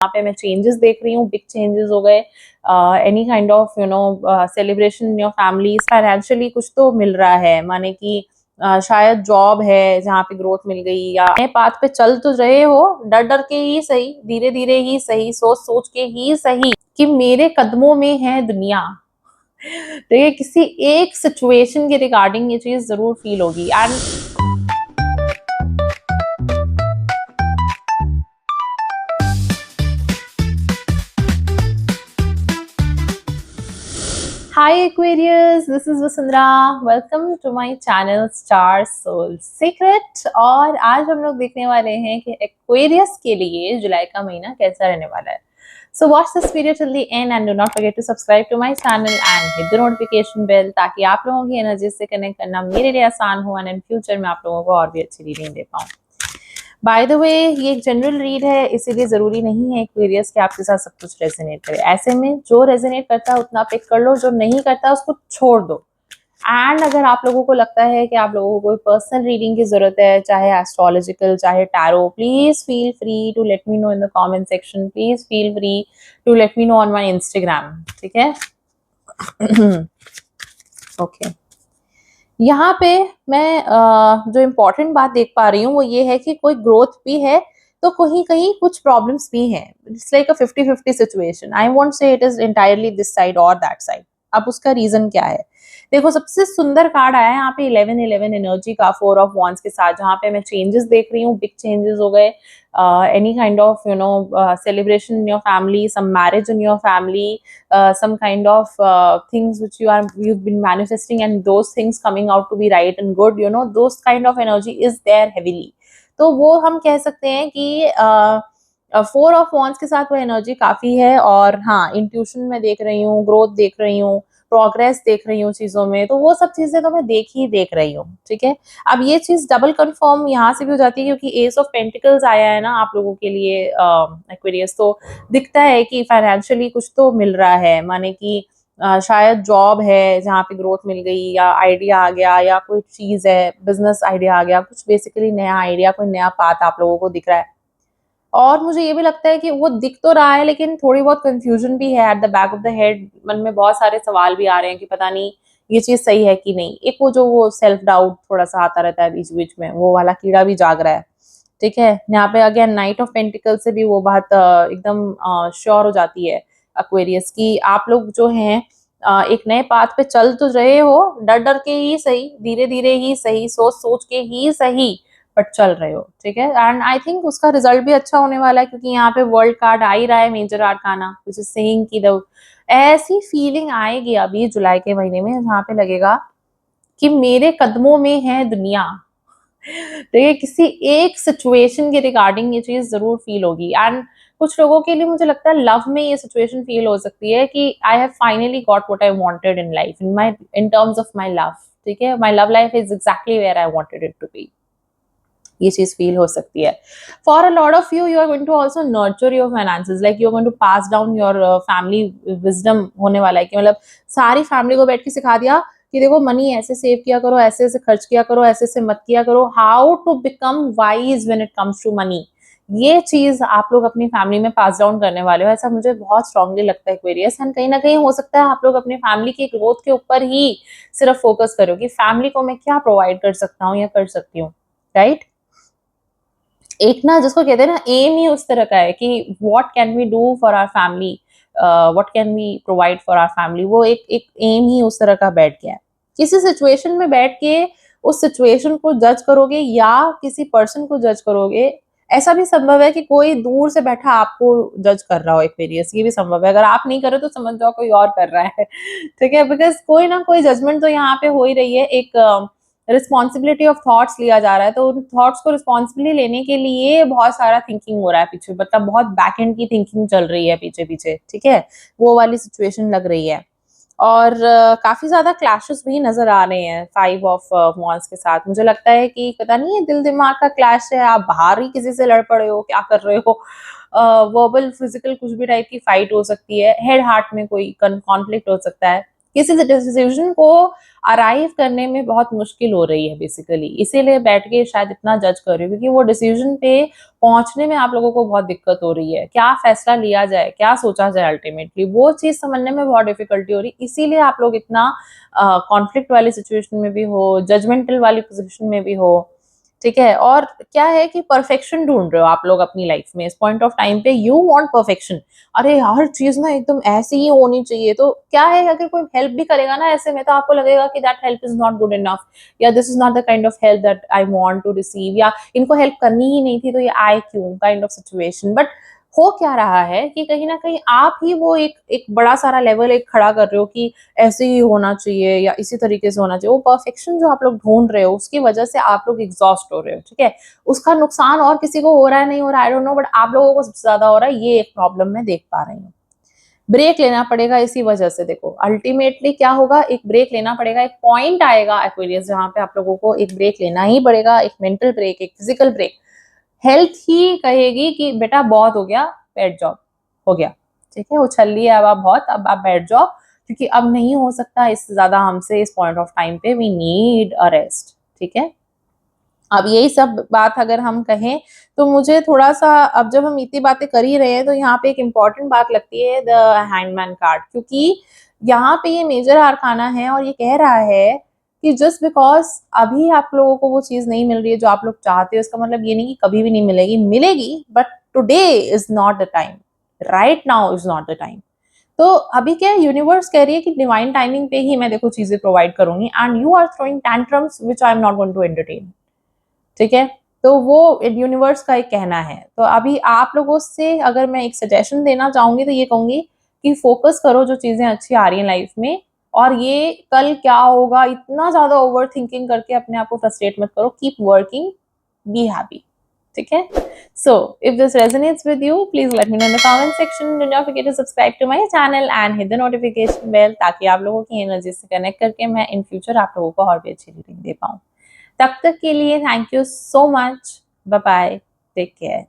यहाँ पे मैं चेंजेस देख रही हूँ, बिग चेंजेस हो गए। Any kind of celebration in your family, financially कुछ तो मिल रहा है, माने कि शायद जॉब है जहाँ पे ग्रोथ मिल गई, या नए पाथ पे चल तो रहे हो, डर डर के ही सही, धीरे धीरे ही सही, सोच सोच के ही सही, कि मेरे कदमों में है दुनिया। तो ये किसी एक सिचुएशन के रिगार्डिंग ये चीज जरूर फील होगी। And Hi Aquarius, this is Vasundhara. Welcome to my channel Star Soul Secret। और आज हम लोग देखने वाले हैं कि Aquarius के लिए जुलाई का महीना कैसा रहने वाला है। So watch this video till the end and do not forget to subscribe to my channel and hit the notification bell ताकि आप लोगों की एनर्जी से कनेक्ट करना मेरे लिए आसान हो and in future मैं आप लोगों को और भी अच्छी रीडिंग दे पाऊँ। बाय द वे ये एक जनरल रीड है, इसीलिए जरूरी नहीं है एक्वेरियस के आपके साथ सब कुछ रेजोनेट करे। ऐसे में जो रेजोनेट करता है उतना पिक कर लो, जो नहीं करता उसको छोड़ दो। एंड अगर आप लोगों को लगता है कि आप लोगों को कोई पर्सनल रीडिंग की जरूरत है, चाहे एस्ट्रोलॉजिकल चाहे tarot, please feel free to let me know in the comment section. Please feel free to let me know on my Instagram, ठीक है? ओके यहाँ पे मैं जो इम्पोर्टेंट बात देख पा रही हूँ वो ये है कि कोई ग्रोथ भी है तो कहीं कहीं कुछ प्रॉब्लम्स भी हैं। It's like a 50-50 situation. I won't say it is entirely this side और दैट साइड। अब उसका रीजन क्या है? देखो, सबसे सुंदर कार्ड आया है यहाँ पे 11-11 एनर्जी का, 4 ऑफ वॉन्ड्स के साथ, जहाँ पे मैं चेंजेस देख रही हूँ, बिग चेंजेस हो गए। Any kind of celebration in your family, some marriage in your family, some kind of things which you've been manifesting, and those things coming out to be right and good, those kind of energy is there heavily। तो वो हम कह सकते हैं कि 4 of wands के साथ वो एनर्जी काफी है। और हाँ, इंट्यूशन में देख रही हूँ, ग्रोथ देख रही हूँ, प्रोग्रेस देख रही हूँ चीजों में, तो वो सब चीजें तो मैं देख रही हूँ, ठीक है? अब ये चीज डबल कंफर्म यहाँ से भी हो जाती है क्योंकि एस ऑफ पेंटिकल्स आया है ना आप लोगों के लिए एक्वेरियस। तो दिखता है कि फाइनेंशियली कुछ तो मिल रहा है, माने कि शायद जॉब है जहाँ पे ग्रोथ मिल गई, या आइडिया आ गया, या कोई चीज है, बिजनेस आइडिया आ गया, कुछ बेसिकली नया आइडिया, कोई नया पाथ आप लोगों को दिख रहा है। और मुझे ये भी लगता है कि वो दिख तो रहा है लेकिन थोड़ी बहुत कंफ्यूजन भी है at the back of the head. मन में बहुत सारे सवाल भी आ रहे हैं कि पता नहीं ये चीज सही है कि नहीं। एक वो सेल्फ डाउट थोड़ा सा आता रहता है बीच बीच में, वो वाला कीड़ा भी जाग रहा है, ठीक है? यहाँ पे अगेन नाइट ऑफ पेंटिकल से भी वो बात एकदम श्योर हो जाती है एक्वेरियस की। आप लोग जो हैं एक नए पाथ पे चल तो रहे हो, डर डर के ही सही, धीरे धीरे ही सही, सोच सोच के ही सही, बट चल रहे हो, ठीक है? एंड आई थिंक उसका रिजल्ट भी अच्छा होने वाला है क्योंकि यहाँ पे वर्ल्ड कार्ड आ ही रहा है, major arcana, which is saying कि द ऐसी फीलिंग आएगी अभी जुलाई के महीने में जहाँ पे लगेगा कि मेरे कदमों में है दुनिया। तो ये किसी एक सिचुएशन के रिगार्डिंग ये चीज जरूर फील होगी। एंड कुछ लोगों के लिए मुझे लगता है लव में ये सिचुएशन फील हो सकती है कि I have finally got what I wanted in life, in terms of my love, ठीक है? My love life is exactly where I wanted it to be. ये चीज फील हो सकती है। For a lot of you are going to also nurture your finances, like you are going to pass down your family wisdom होने वाला है कि मतलब सारी फैमिली को बैठ के सिखा दिया कि देखो मनी ऐसे सेव किया करो, ऐसे ऐसे खर्च किया करो, ऐसे ऐसे मत किया करो, how to become wise when it comes to money. ये चीज आप लोग अपनी फैमिली में पास डाउन करने वाले हो, ऐसा मुझे बहुत स्ट्रांगली लगता है एक्वेरियस। एंड कहीं ना कहीं हो सकता है आप लोग अपनी फैमिली की ग्रोथ के ऊपर ही सिर्फ फोकस करो कि फैमिली को मैं क्या प्रोवाइड कर सकता हूँ या कर सकती हूँ, राइट? एक ना जिसको कहते हैं ना, एम ही उस तरह का है कि what can we do for our family, what can we provide for our family. वो एक एम ही उस तरह का बैठ गया है। किसी सिचुएशन में बैठ के उस सिचुएशन को जज करोगे या किसी पर्सन को जज करोगे, ऐसा भी संभव है कि कोई दूर से बैठा आपको जज कर रहा हो एक्वेरियस, ये भी संभव है। अगर आप नहीं कर रहे तो समझ जाओ कोई और कर रहा है, ठीक है? बिकॉज कोई ना कोई जजमेंट तो यहाँ पे हो ही रही है। एक रिस्पॉन्सिबिलिटी ऑफ थॉट्स लिया जा रहा है, तो उन थॉट्स को रिस्पॉन्सिबिलिटी लेने के लिए बहुत सारा थिंकिंग हो रहा है पीछे, मतलब बहुत बैक एंड की थिंकिंग चल रही है पीछे पीछे, ठीक है? वो वाली सिचुएशन लग रही है। और काफी ज्यादा क्लैशेस भी नजर आ रहे हैं 5 ऑफ वॉन्ड्स के साथ। मुझे लगता है कि पता नहीं ये दिल दिमाग का क्लैश है, आप बाहर ही किसी से लड़ पड़े हो, क्या कर रहे हो, वर्बल फिजिकल कुछ भी टाइप की फाइट हो सकती है, हेड हार्ट में कोई कॉन्फ्लिक्ट हो सकता है। किसी डिसीजन को अराइव करने में बहुत मुश्किल हो रही है बेसिकली, इसीलिए बैठ के शायद इतना जज कर रही हूँ, क्योंकि वो डिसीजन पे पहुंचने में आप लोगों को बहुत दिक्कत हो रही है। क्या फैसला लिया जाए, क्या सोचा जाए, अल्टीमेटली वो चीज समझने में बहुत डिफिकल्टी हो रही है। इसीलिए आप लोग इतना कॉन्फ्लिक्ट वाली सिचुएशन में भी हो, जजमेंटल वाली पोजिशन में भी हो, ठीक है। और क्या है कि परफेक्शन ढूंढ रहे हो आप लोग अपनी लाइफ में, इस पॉइंट ऑफ टाइम पे यू वांट परफेक्शन। अरे हर चीज ना एकदम ऐसी ही होनी चाहिए, तो क्या है, अगर कोई हेल्प भी करेगा ना ऐसे में, तो आपको लगेगा कि that help is not good enough, या this is not the kind of help that I want to receive, या इनको हेल्प करनी ही नहीं थी तो ये आए क्यों, काइंड ऑफ सिचुएशन। बट हो क्या रहा है कि कहीं ना कहीं आप ही वो एक एक बड़ा सारा लेवल एक खड़ा कर रहे हो कि ऐसे ही होना चाहिए या इसी तरीके से होना चाहिए। वो परफेक्शन जो आप लोग ढूंढ रहे हो उसकी वजह से आप लोग एग्जॉस्ट हो रहे हो, ठीक है। उसका नुकसान और किसी को हो रहा है नहीं हो रहा है आई डोंट नो, बट आप लोगों को सबसे ज्यादा हो रहा है, ये एक प्रॉब्लम मैं देख पा रही हूँ। ब्रेक लेना पड़ेगा इसी वजह से। देखो अल्टीमेटली क्या होगा, एक ब्रेक लेना पड़ेगा, एक पॉइंट आएगा एक्वेरियस जहां पे आप लोगों को एक ब्रेक लेना ही पड़ेगा, एक मेंटल ब्रेक, एक फिजिकल ब्रेक। हेल्थ ही कहेगी कि बेटा बहुत हो गया, बैठ जाओ, हो गया, ठीक है, उछल लिया अब आप बहुत, अब आप बैठ जाओ, क्योंकि अब नहीं हो सकता इससे ज्यादा हमसे इस पॉइंट ऑफ टाइम पे, वी नीड अ रेस्ट, ठीक है। अब यही सब बात अगर हम कहें तो मुझे थोड़ा सा, अब जब हम इतनी बातें कर ही रहे हैं तो यहाँ पे एक इम्पॉर्टेंट बात लगती है, द हैंडमैन कार्ड, क्योंकि यहाँ पे ये मेजर आरकाना है और ये कह रहा है कि जस्ट बिकॉज अभी आप लोगों को वो चीज नहीं मिल रही है जो आप लोग चाहते हो, इसका मतलब ये नहीं कि कभी भी नहीं मिलेगी, मिलेगी, but today is not the time, right now is not the time. तो अभी क्या है, यूनिवर्स कह रही है कि डिवाइन टाइमिंग पे ही मैं देखो चीजें प्रोवाइड करूंगी, and you are throwing tantrums which I am not going to entertain, ठीक है। तो वो यूनिवर्स का एक कहना है। तो अभी आप लोगों से अगर मैं एक सजेशन देना चाहूंगी तो ये कहूंगी कि फोकस करो जो चीजें अच्छी आ रही हैं लाइफ में, और ये कल क्या होगा इतना ज्यादा ओवर थिंकिंग करके अपने आप को फ्रस्ट्रेट मत करो, कीप वर्किंग, बी हैप्पी, ठीक है। So if this resonates with you, please let me know in the comment section. Do not forget to subscribe to my channel and hit the notification bell, ताकि आप लोगों की energy से connect करके मैं in future आप लोगों को और भी अच्छी रीडिंग दे पाऊँ। तब तक के लिए thank you so much, bye bye, take care.